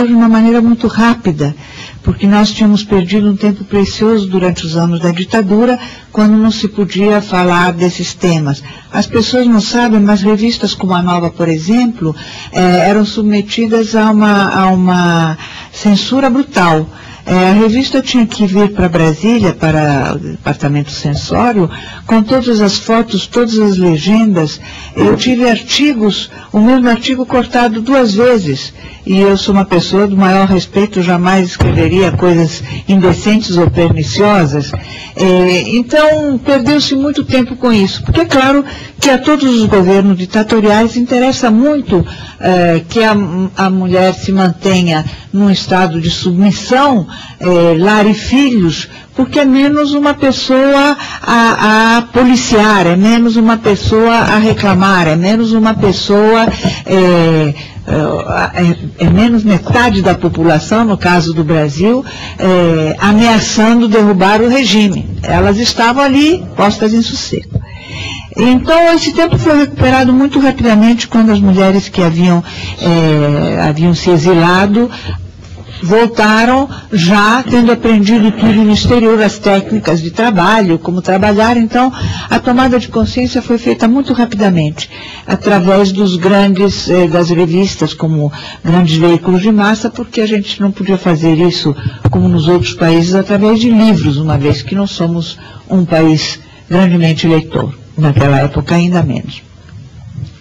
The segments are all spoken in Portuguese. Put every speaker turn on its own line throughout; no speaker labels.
de uma maneira muito rápida, porque nós tínhamos perdido um tempo precioso durante os anos da ditadura, quando não se podia falar desses temas. As pessoas não sabem, mas revistas como a Nova, por exemplo, eram submetidas a uma censura brutal. A revista tinha que vir para Brasília, para o departamento censório, com todas as fotos, todas as legendas. Eu tive artigos, o mesmo artigo cortado 2 vezes. E eu sou uma pessoa do maior respeito, jamais escreveria coisas indecentes ou perniciosas. Então, perdeu-se muito tempo com isso. Porque é claro que a todos os governos ditatoriais interessa muito que a mulher se mantenha num estado de submissão, lar e filhos, porque é menos uma pessoa a policiar, é menos uma pessoa a reclamar, é menos uma pessoa... é menos metade da população, no caso do Brasil, ameaçando derrubar o regime. Elas estavam ali, postas em sossego. Então, esse tempo foi recuperado muito rapidamente quando as mulheres que haviam se exilado voltaram já tendo aprendido tudo no exterior, as técnicas de trabalho, como trabalhar. Então, a tomada de consciência foi feita muito rapidamente, através das revistas, como grandes veículos de massa, porque a gente não podia fazer isso, como nos outros países, através de livros, uma vez que não somos um país grandemente leitor, naquela época ainda menos.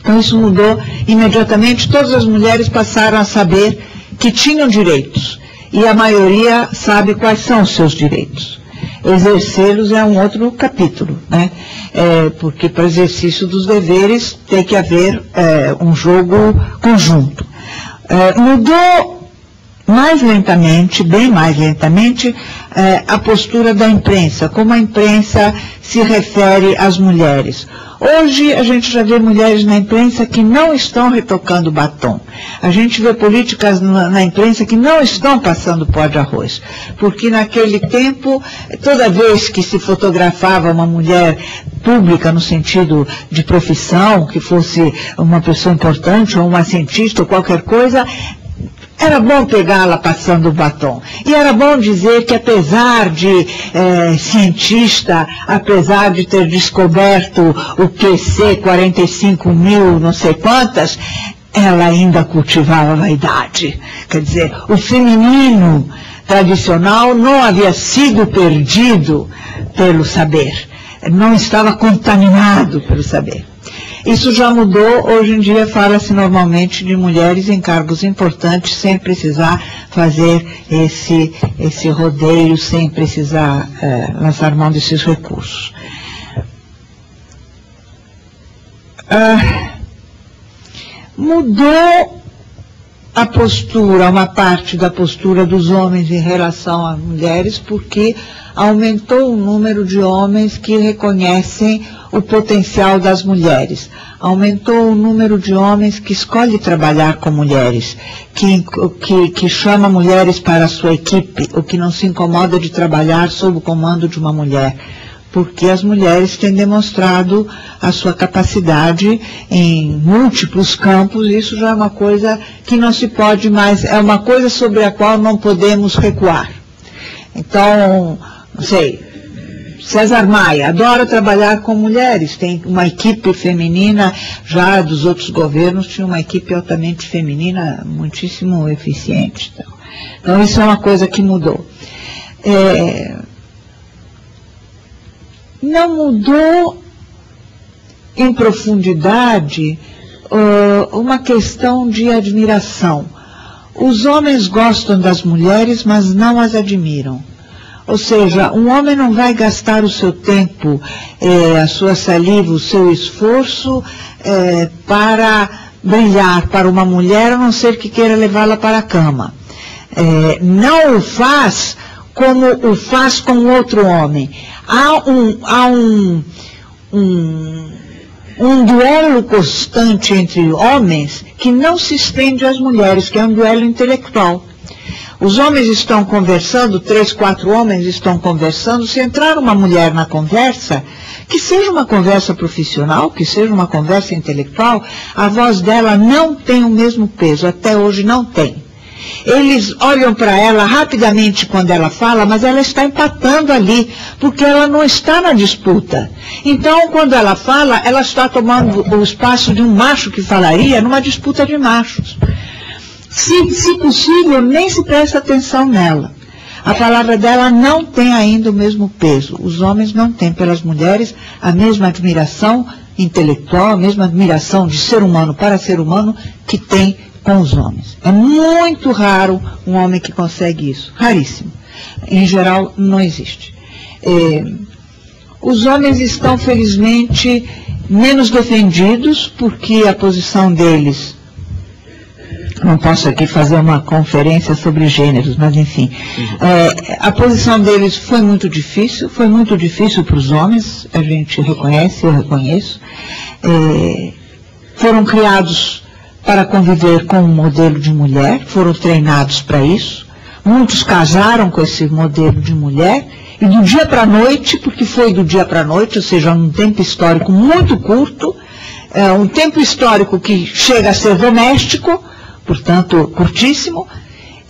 Então, isso mudou imediatamente, todas as mulheres passaram a saber que tinham direitos, e a maioria sabe quais são os seus direitos. Exercê-los é um outro capítulo, né? Porque para o exercício dos deveres tem que haver um jogo conjunto. Mudou mais lentamente, bem mais lentamente, a postura da imprensa, como a imprensa se refere às mulheres. Hoje a gente já vê mulheres na imprensa que não estão retocando batom. A gente vê políticas na imprensa que não estão passando pó de arroz. Porque naquele tempo, toda vez que se fotografava uma mulher pública no sentido de profissão, que fosse uma pessoa importante ou uma cientista ou qualquer coisa, era bom pegá-la passando o batom. E era bom dizer que, apesar de cientista, apesar de ter descoberto o QC 45.000 não sei quantas, ela ainda cultivava a vaidade. Quer dizer, o feminino tradicional não havia sido perdido pelo saber. Não estava contaminado pelo saber. Isso já mudou, hoje em dia fala-se normalmente de mulheres em cargos importantes, sem precisar fazer esse rodeio, sem precisar lançar mão desses recursos. Mudou a postura, uma parte da postura dos homens em relação às mulheres, porque aumentou o número de homens que reconhecem o potencial das mulheres. Aumentou o número de homens que escolhem trabalhar com mulheres, que chama mulheres para a sua equipe, ou que não se incomoda de trabalhar sob o comando de uma mulher. Porque as mulheres têm demonstrado a sua capacidade em múltiplos campos, e isso já é uma coisa que não se pode mais, é uma coisa sobre a qual não podemos recuar. Então, não sei, César Maia adora trabalhar com mulheres, tem uma equipe feminina, já dos outros governos tinha uma equipe altamente feminina, muitíssimo eficiente. Então isso é uma coisa que mudou. Não mudou em profundidade uma questão de admiração. Os homens gostam das mulheres, mas não as admiram. Ou seja, um homem não vai gastar o seu tempo, a sua saliva, o seu esforço para brilhar para uma mulher, a não ser que queira levá-la para a cama. Não o faz como o faz com outro homem. Há um duelo constante entre homens que não se estende às mulheres, que é um duelo intelectual. Os homens estão conversando, 3, 4 homens estão conversando, se entrar uma mulher na conversa, que seja uma conversa profissional, que seja uma conversa intelectual, a voz dela não tem o mesmo peso, até hoje não tem. Eles olham para ela rapidamente quando ela fala, mas ela está empatando ali, porque ela não está na disputa. Então, quando ela fala, ela está tomando o espaço de um macho que falaria numa disputa de machos. Se possível, nem se presta atenção nela. A palavra dela não tem ainda o mesmo peso. Os homens não têm pelas mulheres a mesma admiração intelectual, a mesma admiração de ser humano para ser humano que tem com os homens. É muito raro um homem que consegue isso. Raríssimo. Em geral, não existe. Os homens estão, felizmente, menos defendidos, porque a posição deles... Não posso aqui fazer uma conferência sobre gêneros, mas enfim. A posição deles foi muito difícil para os homens, a gente reconhece, eu reconheço. Foram criados para conviver com um modelo de mulher, foram treinados para isso. Muitos casaram com esse modelo de mulher, e do dia para a noite, porque foi do dia para a noite, ou seja, num tempo histórico muito curto, um tempo histórico que chega a ser doméstico, portanto, curtíssimo,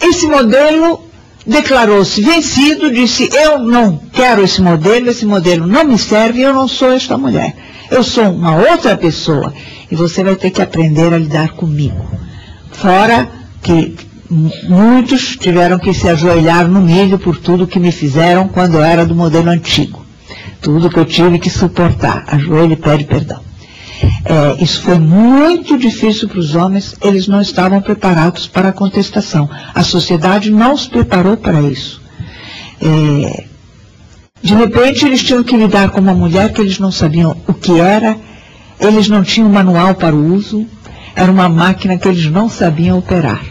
esse modelo declarou-se vencido, disse, eu não quero esse modelo não me serve, eu não sou esta mulher. Eu sou uma outra pessoa, e você vai ter que aprender a lidar comigo. Fora que muitos tiveram que se ajoelhar no milho por tudo que me fizeram quando eu era do modelo antigo. Tudo que eu tive que suportar. Ajoelha e pede perdão. Isso foi muito difícil para os homens, eles não estavam preparados para a contestação. A sociedade não os preparou para isso. De repente, eles tinham que lidar com uma mulher que eles não sabiam o que era, eles não tinham manual para o uso, era uma máquina que eles não sabiam operar.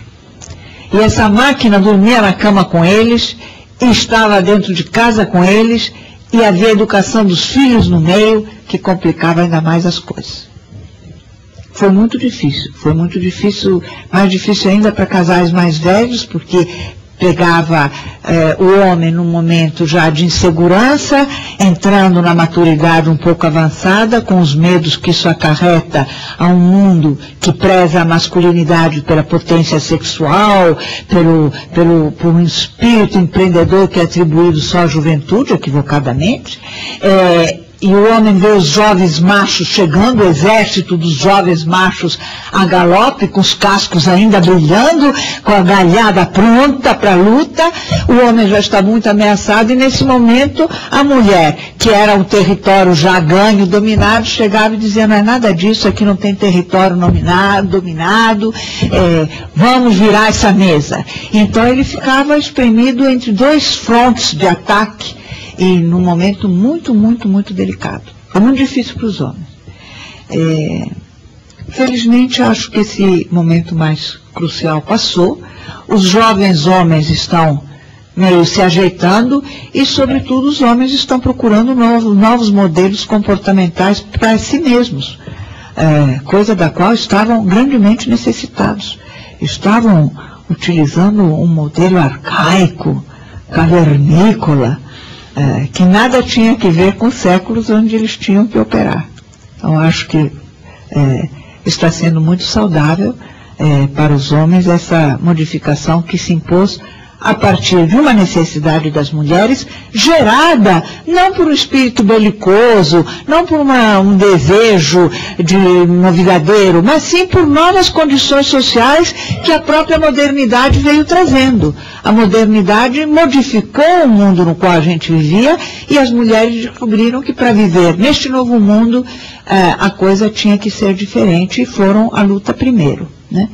E essa máquina dormia na cama com eles, e estava dentro de casa com eles, e havia a educação dos filhos no meio, que complicava ainda mais as coisas. Foi muito difícil, mais difícil ainda para casais mais velhos, porque pegava o homem num momento já de insegurança, entrando na maturidade um pouco avançada, com os medos que isso acarreta a um mundo que preza a masculinidade pela potência sexual, por um espírito empreendedor que é atribuído só à juventude, equivocadamente. E o homem vê os jovens machos chegando, o exército dos jovens machos a galope, com os cascos ainda brilhando, com a galhada pronta para a luta. O homem já está muito ameaçado, e nesse momento a mulher, que era um território já ganho, dominado, chegava e dizia, não é nada disso, aqui não tem território dominado, vamos virar essa mesa. Então ele ficava espremido entre dois frontes de ataque, e num momento muito, muito, muito delicado. Foi muito difícil para os homens. Felizmente, acho que esse momento mais crucial passou. Os jovens homens estão meio se ajeitando e, sobretudo, os homens estão procurando novos modelos comportamentais para si mesmos, coisa da qual estavam grandemente necessitados. Estavam utilizando um modelo arcaico, cavernícola, que nada tinha que ver com séculos onde eles tinham que operar. Então, acho que está sendo muito saudável para os homens essa modificação que se impôs a partir de uma necessidade das mulheres, gerada não por um espírito belicoso, não por um desejo de novidadeiro, mas sim por novas condições sociais que a própria modernidade veio trazendo. A modernidade modificou o mundo no qual a gente vivia, e as mulheres descobriram que para viver neste novo mundo a coisa tinha que ser diferente, e foram à luta primeiro, né?